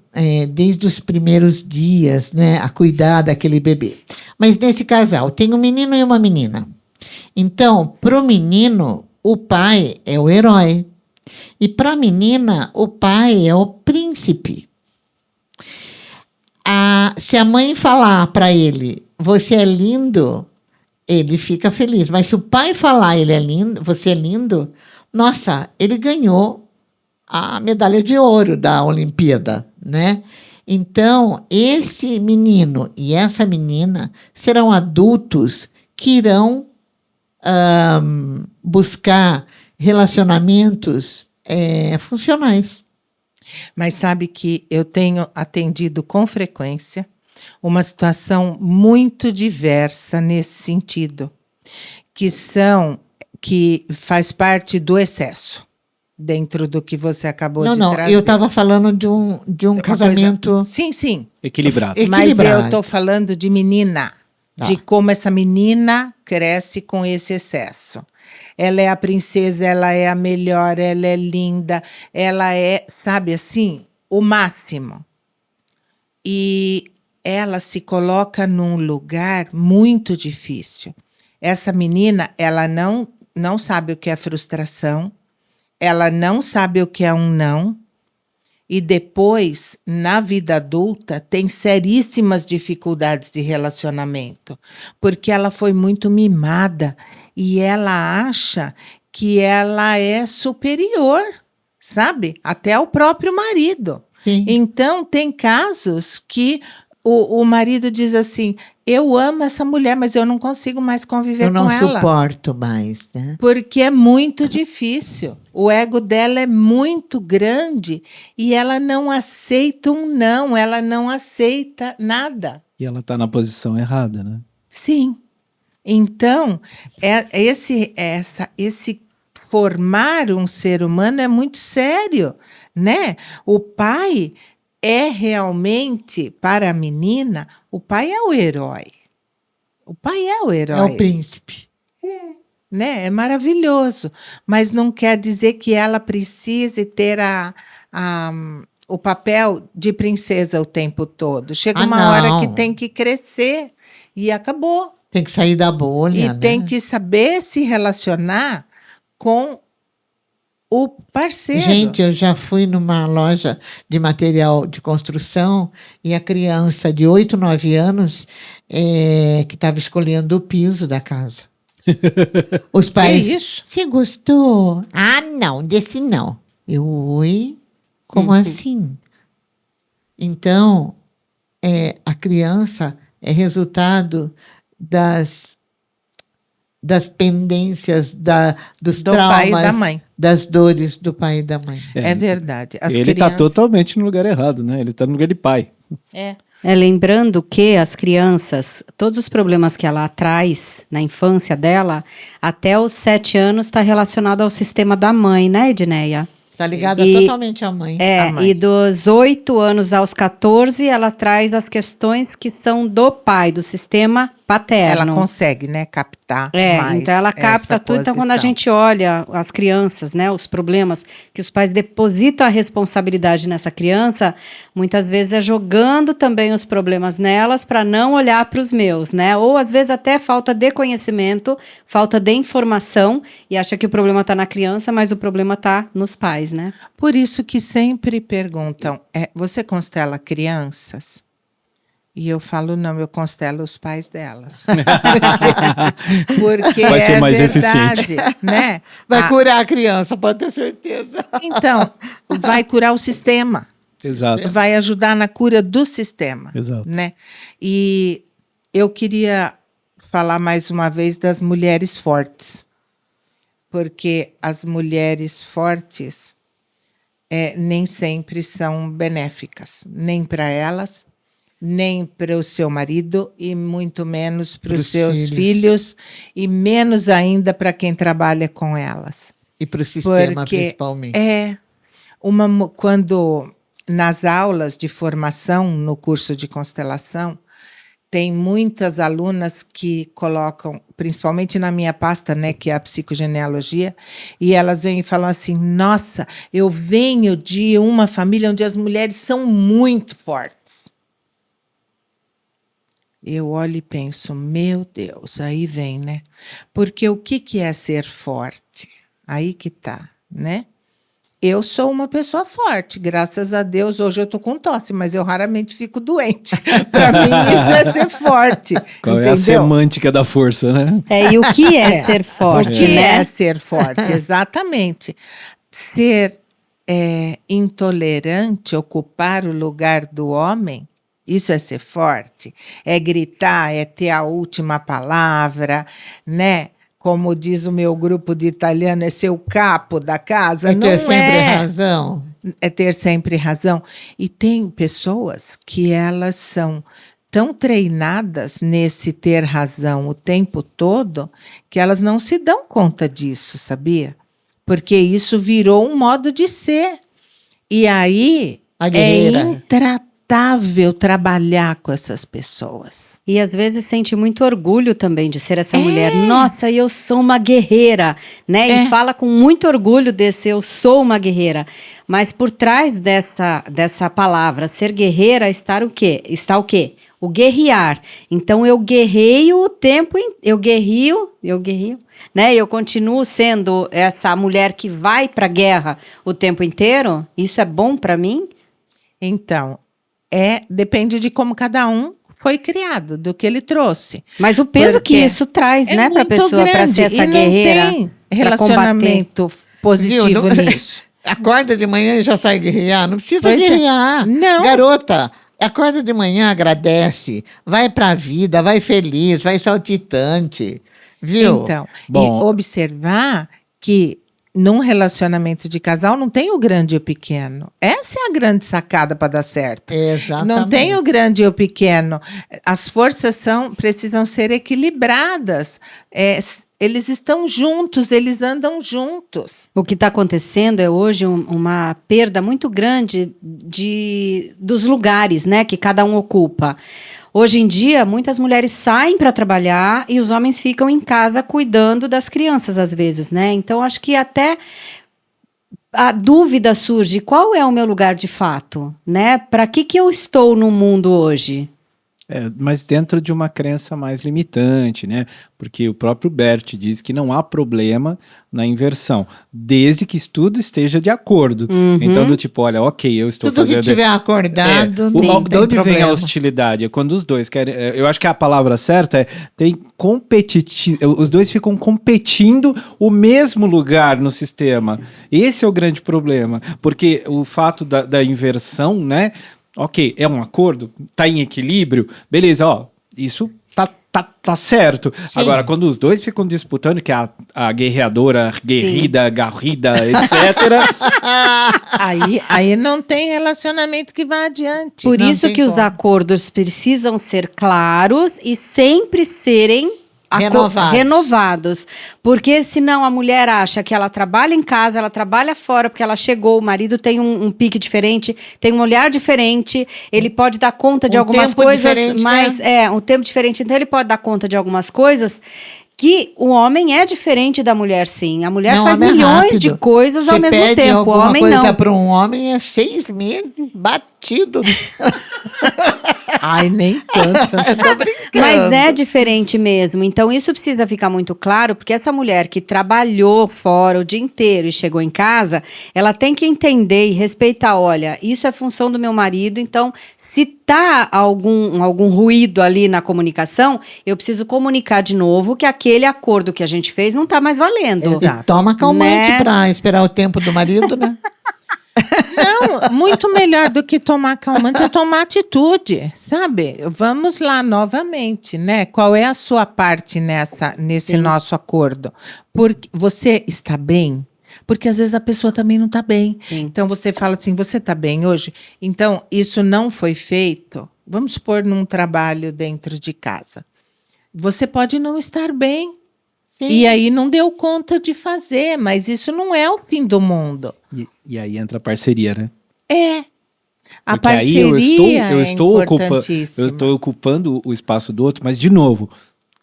desde os primeiros dias, né, a cuidar daquele bebê. Mas nesse casal tem um menino e uma menina. Então, para o menino, o pai é o herói. E para a menina, o pai é o príncipe. Se a mãe falar para ele, você é lindo, ele fica feliz. Mas se o pai falar, ele é lindo, você é lindo, nossa, ele ganhou a medalha de ouro da Olimpíada, né? Então, esse menino e essa menina serão adultos que irão buscar relacionamentos funcionais. Mas sabe que eu tenho atendido com frequência uma situação muito diversa nesse sentido, que faz parte do excesso. Dentro do que você acabou de trazer. Não, eu estava falando de um casamento... Coisa, sim. Equilibrado. Mas eu estou falando de menina, de como essa menina cresce com esse excesso. Ela é a princesa, ela é a melhor, ela é linda, ela é, sabe assim, o máximo. E ela se coloca num lugar muito difícil. Essa menina, ela não sabe o que é frustração, ela não sabe o que é um não, e depois, na vida adulta, tem seríssimas dificuldades de relacionamento, porque ela foi muito mimada e ela acha que ela é superior, sabe? Até ao próprio marido. Sim. Então, tem casos que o marido diz assim, eu amo essa mulher, mas eu não consigo mais conviver com ela. Eu não suporto mais, né? Porque é muito difícil. O ego dela é muito grande e ela não aceita um não, ela não aceita nada. E ela está na posição errada, né? Sim. Então, esse formar um ser humano é muito sério, né? O pai é realmente, para a menina, o pai é o herói. O pai é o herói. É o príncipe. Né? É maravilhoso, mas não quer dizer que ela precise ter o papel de princesa o tempo todo. Chega uma hora que tem que crescer e acabou. Tem que sair da bolha, e né? Tem que saber se relacionar com o parceiro. Gente, eu já fui numa loja de material de construção e a criança de 8, 9 anos que estava escolhendo o piso da casa. Os pais... Que isso? Você gostou? Ah, não, desse não. Oi? Como assim? Então, a criança é resultado das pendências, dos do traumas, pai e da mãe. Das dores do pai e da mãe. É verdade. Ele está totalmente no lugar errado, né? Ele está no lugar de pai. Lembrando que as crianças, todos os problemas que ela traz na infância dela, até os 7 anos está relacionado ao sistema da mãe, né, Edneia? Está ligada totalmente à mãe. E dos 8 anos aos 14, ela traz as questões que são do pai, do sistema paterno. Ela consegue, né, captar mais. Então ela capta tudo. Então, quando a gente olha as crianças, né, os problemas que os pais depositam a responsabilidade nessa criança, muitas vezes é jogando também os problemas nelas para não olhar para os meus, né? Ou às vezes até falta de conhecimento, falta de informação e acha que o problema está na criança, mas o problema está nos pais, né? Por isso que sempre perguntam, você constela crianças? E eu falo, não, eu constelo os pais delas. Porque vai ser mais verdade, eficiente. Né? Vai curar a criança, pode ter certeza. Então, vai curar o sistema. Exato. Vai ajudar na cura do sistema. Exato. Né? E eu queria falar mais uma vez das mulheres fortes, porque as mulheres fortes nem sempre são benéficas, nem para elas, nem para o seu marido, e muito menos para os seus filhos, e menos ainda para quem trabalha com elas. E para o sistema, principalmente. Quando nas aulas de formação no curso de constelação, tem muitas alunas que colocam, principalmente na minha pasta, né, que é a psicogenealogia, e elas vêm e falam assim: nossa, eu venho de uma família onde as mulheres são muito fortes. Eu olho e penso, meu Deus, aí vem, né? Porque o que é ser forte? Aí que tá, né? Eu sou uma pessoa forte, graças a Deus. Hoje eu tô com tosse, mas eu raramente fico doente. Para mim, isso é ser forte. Qual entendeu? é a semântica da força, né? E o que é ser forte, O que né? é ser forte, exatamente. Ser intolerante, ocupar o lugar do homem, isso é ser forte. É gritar, é ter a última palavra, né? Como diz o meu grupo de italiano, é ser o capo da casa. É ter sempre razão. É ter sempre razão. E tem pessoas que elas são tão treinadas nesse ter razão o tempo todo que elas não se dão conta disso, sabia? Porque isso virou um modo de ser. E aí é intratável trabalhar com essas pessoas. E às vezes sente muito orgulho também de ser essa mulher. Nossa, eu sou uma guerreira, né? E fala com muito orgulho desse eu sou uma guerreira. Mas por trás dessa palavra, ser guerreira, está o quê? O guerrear. Então eu guerreio o tempo, eu guerrio, né? Eu continuo sendo essa mulher que vai para a guerra o tempo inteiro. Isso é bom para mim? Então, depende de como cada um foi criado, do que ele trouxe. Mas o peso que isso traz, né, para a pessoa, para ser essa guerreira. Não tem relacionamento positivo nisso. Acorda de manhã e já sai guerrear. Não precisa guerrear. Não. Garota, acorda de manhã, agradece. Vai pra vida, vai feliz, vai saltitante. Viu? Então, e observar que num relacionamento de casal não tem o grande e o pequeno. Essa é a grande sacada para dar certo. Exatamente. Não tem o grande e o pequeno. As forças precisam ser equilibradas. Eles estão juntos, eles andam juntos. O que está acontecendo é hoje uma perda muito grande dos lugares, né, que cada um ocupa. Hoje em dia, muitas mulheres saem para trabalhar e os homens ficam em casa cuidando das crianças, às vezes, né? Então, acho que até a dúvida surge, qual é o meu lugar de fato, né? Para que eu estou no mundo hoje? Mas dentro de uma crença mais limitante, né? Porque o próprio Bert diz que não há problema na inversão, desde que tudo esteja de acordo. Então, do tipo, olha, ok, eu estou fazendo... Tudo que tiver acordado, de onde vem a hostilidade? É quando os dois querem... Eu acho que a palavra certa tem os dois ficam competindo o mesmo lugar no sistema. Esse é o grande problema, porque o fato da inversão, né? Ok, é um acordo, tá em equilíbrio, beleza, isso tá certo. Sim. Agora, quando os dois ficam disputando, que é a guerreadora, guerrida, garrida, etc. aí não tem relacionamento que vá adiante. Por isso que os acordos precisam ser claros e sempre serem renovados. Porque senão a mulher acha que ela trabalha em casa, ela trabalha fora, porque ela chegou, o marido tem um pique diferente, tem um olhar diferente, ele pode dar conta de algumas coisas, mas um tempo diferente, então ele pode dar conta de algumas coisas que o homem é diferente da mulher, sim. A mulher faz milhões de coisas ao mesmo tempo, o homem não. Coisa para um homem é 6 meses batido. Ai, nem tanto. Eu tô brincando. Mas é diferente mesmo. Então, isso precisa ficar muito claro, porque essa mulher que trabalhou fora o dia inteiro e chegou em casa, ela tem que entender e respeitar, olha, isso é função do meu marido, então, se tá algum ruído ali na comunicação, eu preciso comunicar de novo que aquele acordo que a gente fez não tá mais valendo. Exato. E toma calmante, né? Para esperar o tempo do marido, né? Não, muito melhor do que tomar calmante é tomar atitude, sabe? Vamos lá novamente, né? Qual é a sua parte nesse Sim. nosso acordo? Porque você está bem? Porque às vezes a pessoa também não está bem. Sim. Então você fala assim, você está bem hoje? Então isso não foi feito. Vamos supor num trabalho dentro de casa. Você pode não estar bem. Sim. E aí não deu conta de fazer, mas isso não é o fim do mundo. E aí entra a parceria, né? É. A Porque aí parceria eu é estou importantíssima. ocupando o espaço do outro, mas de novo,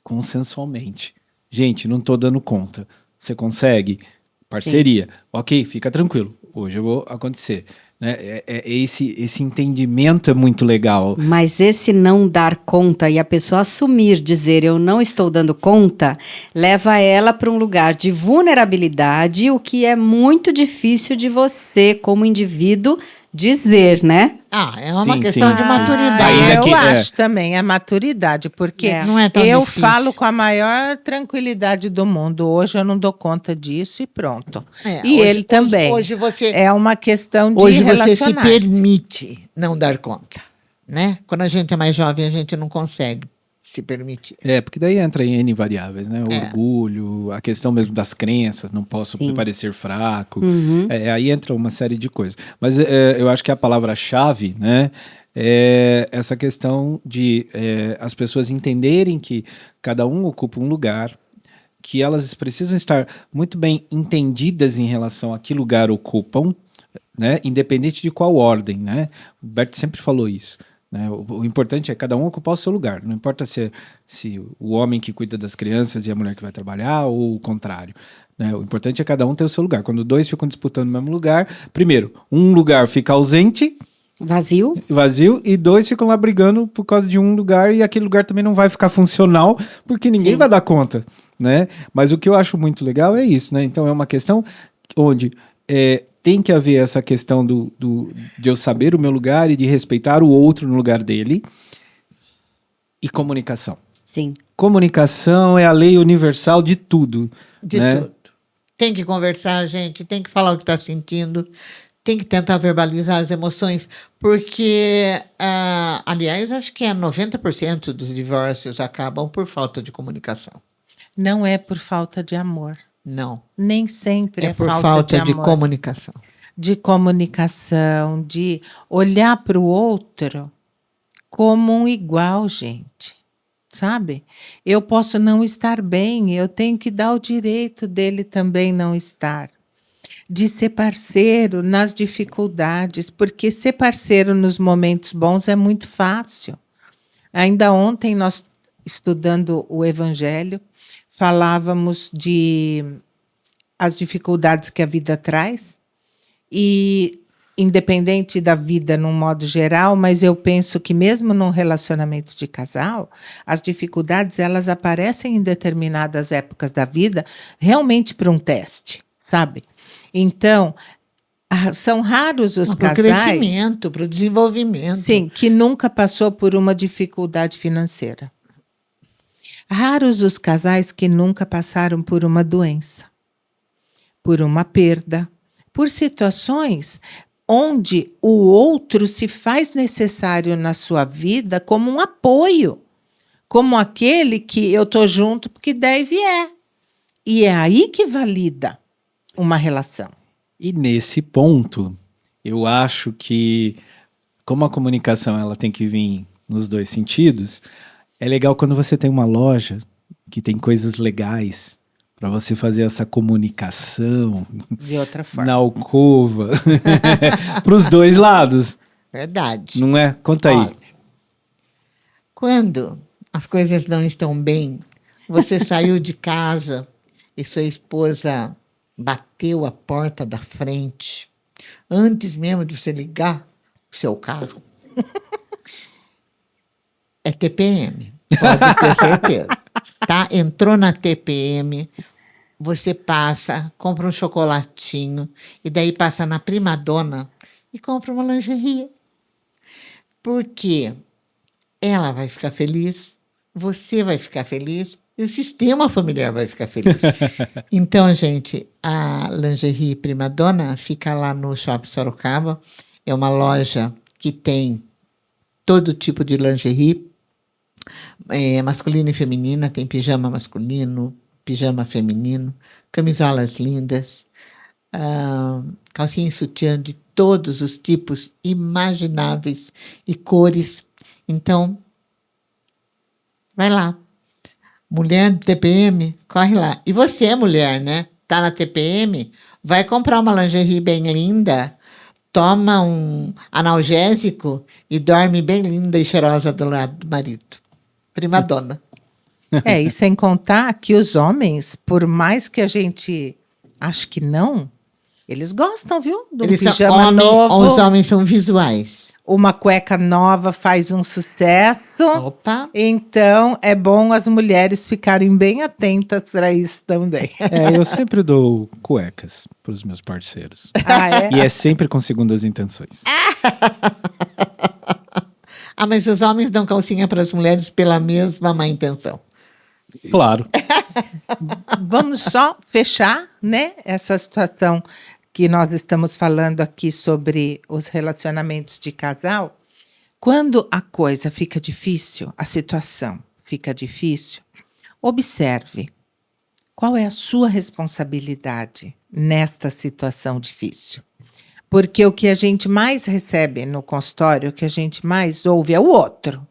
consensualmente. Gente, não estou dando conta. Você consegue? Parceria. Ok, fica tranquilo. Hoje eu vou acontecer. Né? Esse entendimento é muito legal. Mas esse não dar conta e a pessoa assumir, dizer eu não estou dando conta, leva ela para um lugar de vulnerabilidade, o que é muito difícil de você, como indivíduo, dizer, né? É uma Sim, questão sim, de sim. maturidade. Ainda Eu que- acho também, é maturidade, porque É. Não é tão eu difícil. falo com a maior tranquilidade do mundo. Hoje eu não dou conta disso e pronto. E ele também. Hoje você, É uma questão de hoje você se relacionar-se. permite não dar conta, né? Quando a gente é mais jovem, a gente não consegue se permitir. Porque daí entra em N variáveis, né? O É. orgulho, a questão mesmo das crenças, não posso Sim. me parecer fraco. Uhum. Aí entra uma série de coisas. Mas eu acho que a palavra-chave, né? É essa questão de as pessoas entenderem que cada um ocupa um lugar, que elas precisam estar muito bem entendidas em relação a que lugar ocupam, né? Independente de qual ordem, né? O Bert sempre falou isso. Né? O importante é cada um ocupar o seu lugar. Não importa se o homem que cuida das crianças e a mulher que vai trabalhar ou o contrário. Né? O importante é cada um ter o seu lugar. Quando dois ficam disputando o mesmo lugar, primeiro, um lugar fica ausente, vazio, e dois ficam lá brigando por causa de um lugar e aquele lugar também não vai ficar funcional porque ninguém Sim. vai dar conta. Né? Mas o que eu acho muito legal é isso. Né? Então é uma questão onde tem que haver essa questão de eu saber o meu lugar e de respeitar o outro no lugar dele. E comunicação. Sim. Comunicação é a lei universal de tudo. De né? tudo. Tem que conversar, gente, tem que falar o que está sentindo, tem que tentar verbalizar as emoções, porque, aliás, acho que 90% dos divórcios acabam por falta de comunicação. Não é por falta de amor. Não. Nem sempre É é por falta falta de amor. comunicação. De comunicação, de olhar para o outro como um igual, gente. Sabe? Eu posso não estar bem, eu tenho que dar o direito dele também não estar. De ser parceiro nas dificuldades, porque ser parceiro nos momentos bons é muito fácil. Ainda ontem, nós, estudando o Evangelho, falávamos de as dificuldades que a vida traz, e independente da vida num modo geral, mas eu penso que mesmo num relacionamento de casal, as dificuldades elas aparecem em determinadas épocas da vida, realmente para um teste, sabe? Então, são raros os Para o casais, crescimento, para o desenvolvimento. sim, que nunca passou por uma dificuldade financeira. Raros os casais que nunca passaram por uma doença, por uma perda, por situações onde o outro se faz necessário na sua vida como um apoio, como aquele que eu estou junto porque deve é. E é aí que valida uma relação. E nesse ponto, eu acho que, como a comunicação ela tem que vir nos dois sentidos, é legal quando você tem uma loja que tem coisas legais para você fazer essa comunicação De outra forma. na alcova para os dois lados, Verdade. não é? Conta aí. Olha, quando as coisas não estão bem, você saiu de casa e sua esposa bateu a porta da frente, antes mesmo de você ligar o seu carro, é TPM, pode ter certeza. Tá? Entrou na TPM, você passa, compra um chocolatinho, e daí passa na Primadonna e compra uma lingerie. Porque ela vai ficar feliz, você vai ficar feliz, e o sistema familiar vai ficar feliz. Então, gente, a lingerie Primadonna fica lá no Shopping Sorocaba. é uma loja que tem todo tipo de lingerie, masculina e feminina, tem pijama masculino, pijama feminino, camisolas lindas, calcinha e sutiã de todos os tipos imagináveis e cores. Então, vai lá. Mulher do TPM, corre lá. E você, mulher, né? Tá na TPM, vai comprar uma lingerie bem linda, toma um analgésico e dorme bem linda e cheirosa do lado do marido. Primadona. E sem contar que os homens, por mais que a gente ache que não, eles gostam, viu? De um pijama novo. Os homens são visuais. Uma cueca nova faz um sucesso. Opa! Então, é bom as mulheres ficarem bem atentas para isso também. Eu sempre dou cuecas para os meus parceiros. É? E é sempre com segundas intenções. Mas os homens dão calcinha para as mulheres pela mesma má intenção. Claro. Vamos só fechar, né, essa situação que nós estamos falando aqui sobre os relacionamentos de casal. Quando a coisa fica difícil, a situação fica difícil, observe qual é a sua responsabilidade nesta situação difícil. Porque o que a gente mais recebe no consultório, o que a gente mais ouve é o outro.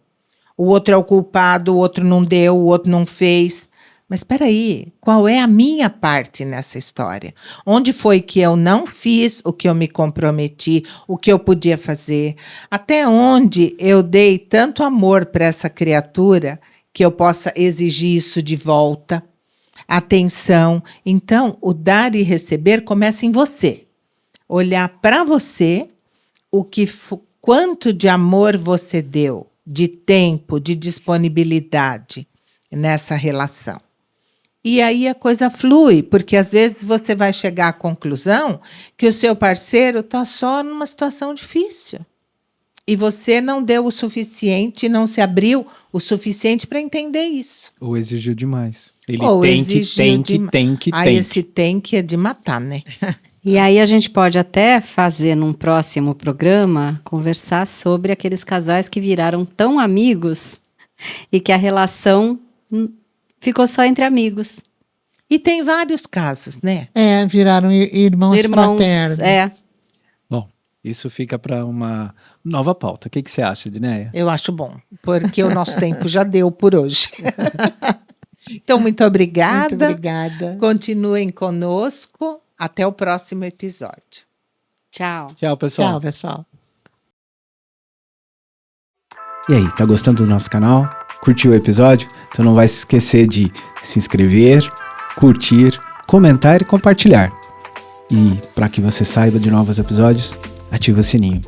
O outro é o culpado, o outro não deu, o outro não fez. Mas espera aí, qual é a minha parte nessa história? Onde foi que eu não fiz o que eu me comprometi, o que eu podia fazer? Até onde eu dei tanto amor para essa criatura que eu possa exigir isso de volta? Atenção. Então, o dar e receber começa em você. Olhar para você, quanto de amor você deu, de tempo, de disponibilidade nessa relação. E aí a coisa flui, porque às vezes você vai chegar à conclusão que o seu parceiro está só numa situação difícil. E você não deu o suficiente, não se abriu o suficiente para entender isso. Ou exigiu demais. Ele tem que. Esse tem que é de matar, né? E aí a gente pode até fazer num próximo programa, conversar sobre aqueles casais que viraram tão amigos e que a relação ficou só entre amigos. E tem vários casos, né? Viraram irmãos fraternos. Bom, isso fica para uma nova pauta. O que você acha, Dinéia? Eu acho bom, porque o nosso tempo já deu por hoje. Então, muito obrigada. Muito obrigada. Continuem conosco. Até o próximo episódio. Tchau. Tchau, pessoal. Tchau, pessoal. E aí, tá gostando do nosso canal? Curtiu o episódio? Então não vai se esquecer de se inscrever, curtir, comentar e compartilhar. E para que você saiba de novos episódios, ativa o sininho.